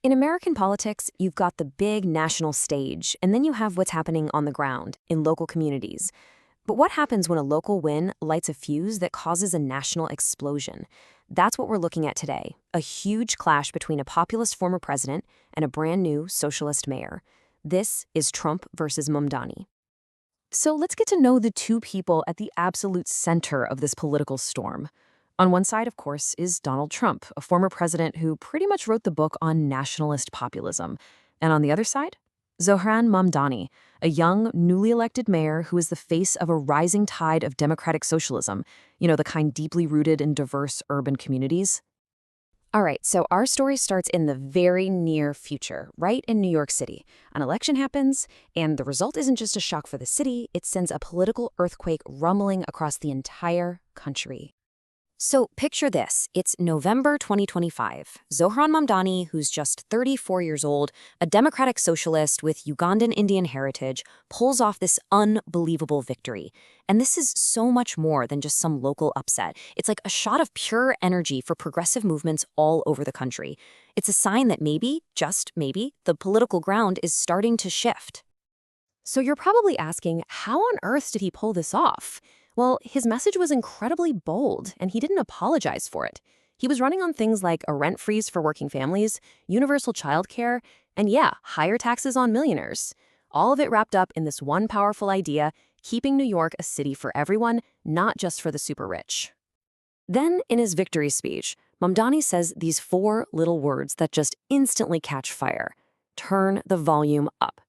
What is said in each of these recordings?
In American politics, you've got the big national stage, and then you have what's happening on the ground, in local communities. But what happens when a local win lights a fuse that causes a national explosion? That's what we're looking at today, a huge clash between a populist former president and a brand new socialist mayor. This is Trump versus Mamdani. So let's get to know the two people at the absolute center of this political storm. On one side, of course, is Donald Trump, a former president who pretty much wrote the book on nationalist populism. And on the other side, Zohran Mamdani, a young, newly elected mayor who is the face of a rising tide of democratic socialism, the kind deeply rooted in diverse urban communities. All right, so our story starts in the very near future, right in New York City. An election happens, and the result isn't just a shock for the city, it sends a political earthquake rumbling across the entire country. So picture this. It's November 2025. Zohran Mamdani, who's just 34 years old, a democratic socialist with Ugandan Indian heritage, pulls off this unbelievable victory. And this is so much more than just some local upset. It's like a shot of pure energy for progressive movements all over the country. It's a sign that maybe, just maybe, the political ground is starting to shift. So you're probably asking, how on earth did he pull this off? Well, his message was incredibly bold, and he didn't apologize for it. He was running on things like a rent freeze for working families, universal childcare, and higher taxes on millionaires. All of it wrapped up in this one powerful idea, keeping New York a city for everyone, not just for the super rich. Then, in his victory speech, Mamdani says these four little words that just instantly catch fire. Turn the volume up.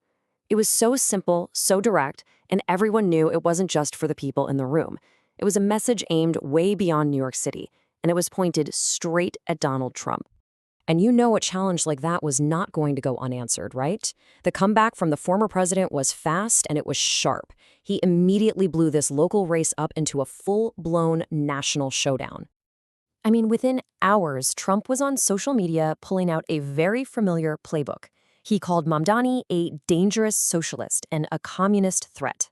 It was so simple, so direct, and everyone knew it wasn't just for the people in the room. It was a message aimed way beyond New York City, and it was pointed straight at Donald Trump. And a challenge like that was not going to go unanswered, right? The comeback from the former president was fast and it was sharp. He immediately blew this local race up into a full-blown national showdown. Within hours, Trump was on social media pulling out a very familiar playbook. He called Mamdani a dangerous socialist and a communist threat.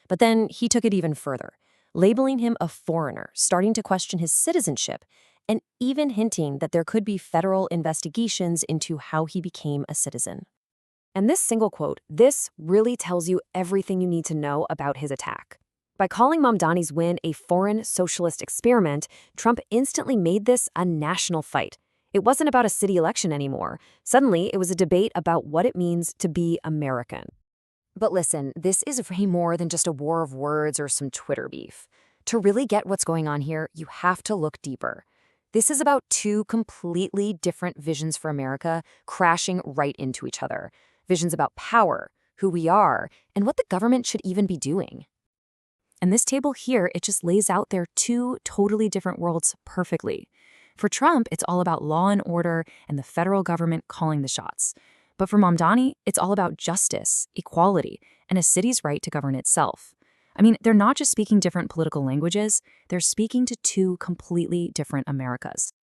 But then he took it even further, labeling him a foreigner, starting to question his citizenship, and even hinting that there could be federal investigations into how he became a citizen. And this single quote, this really tells you everything you need to know about his attack. By calling Mamdani's win a foreign socialist experiment, Trump instantly made this a national fight. It wasn't about a city election anymore. Suddenly, it was a debate about what it means to be American. But listen, this is way more than just a war of words or some Twitter beef. To really get what's going on here, you have to look deeper. This is about two completely different visions for America crashing right into each other. Visions about power, who we are, and what the government should even be doing. And this table here, it just lays out their two totally different worlds perfectly. For Trump, it's all about law and order and the federal government calling the shots. But for Mamdani, it's all about justice, equality, and a city's right to govern itself. They're not just speaking different political languages, they're speaking to two completely different Americas.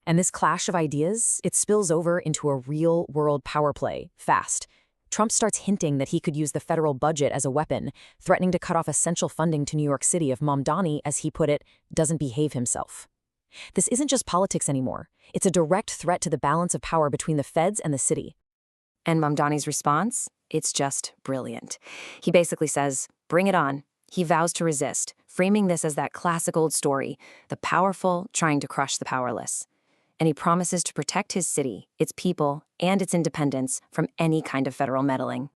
And this clash of ideas, it spills over into a real-world power play, fast. Trump starts hinting that he could use the federal budget as a weapon, threatening to cut off essential funding to New York City if Mamdani, as he put it, doesn't behave himself. This isn't just politics anymore. It's a direct threat to the balance of power between the feds and the city. And Mamdani's response? It's just brilliant. He basically says, bring it on. He vows to resist, framing this as that classic old story, the powerful trying to crush the powerless. And he promises to protect his city, its people, and its independence from any kind of federal meddling.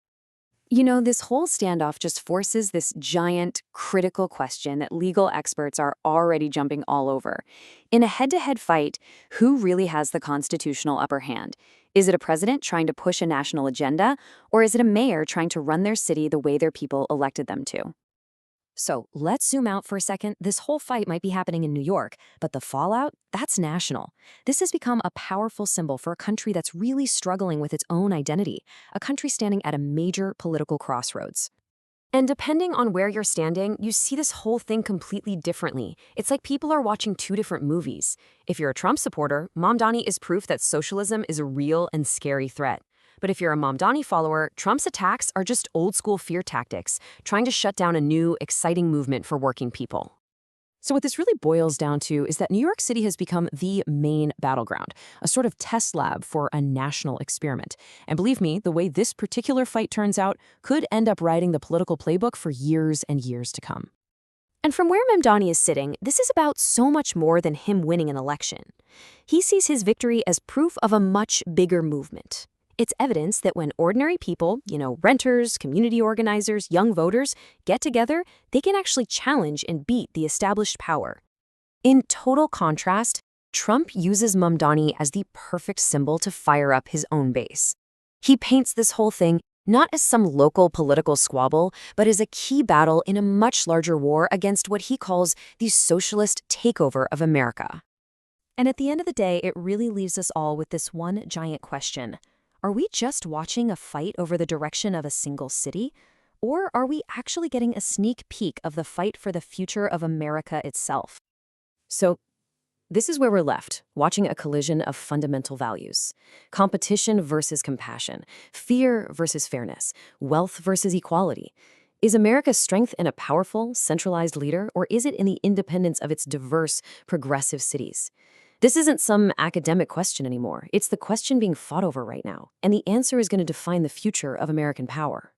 This whole standoff just forces this giant, critical question that legal experts are already jumping all over. In a head-to-head fight, who really has the constitutional upper hand? Is it a president trying to push a national agenda, or is it a mayor trying to run their city the way their people elected them to? So let's zoom out for a second. This whole fight might be happening in New York, but the fallout, that's national. This has become a powerful symbol for a country that's really struggling with its own identity, a country standing at a major political crossroads. And depending on where you're standing, you see this whole thing completely differently. It's like people are watching two different movies. If you're a Trump supporter, Mamdani is proof that socialism is a real and scary threat. But if you're a Mamdani follower, Trump's attacks are just old-school fear tactics, trying to shut down a new, exciting movement for working people. So what this really boils down to is that New York City has become the main battleground, a sort of test lab for a national experiment. And believe me, the way this particular fight turns out could end up writing the political playbook for years and years to come. And from where Mamdani is sitting, this is about so much more than him winning an election. He sees his victory as proof of a much bigger movement. It's evidence that when ordinary people, renters, community organizers, young voters, get together, they can actually challenge and beat the established power. In total contrast, Trump uses Mamdani as the perfect symbol to fire up his own base. He paints this whole thing not as some local political squabble, but as a key battle in a much larger war against what he calls the socialist takeover of America. And at the end of the day, it really leaves us all with this one giant question. Are we just watching a fight over the direction of a single city? Or are we actually getting a sneak peek of the fight for the future of America itself? So, this is where we're left, watching a collision of fundamental values. Competition versus compassion, fear versus fairness, wealth versus equality. Is America's strength in a powerful, centralized leader, or is it in the independence of its diverse, progressive cities? This isn't some academic question anymore. It's the question being fought over right now, and the answer is going to define the future of American power.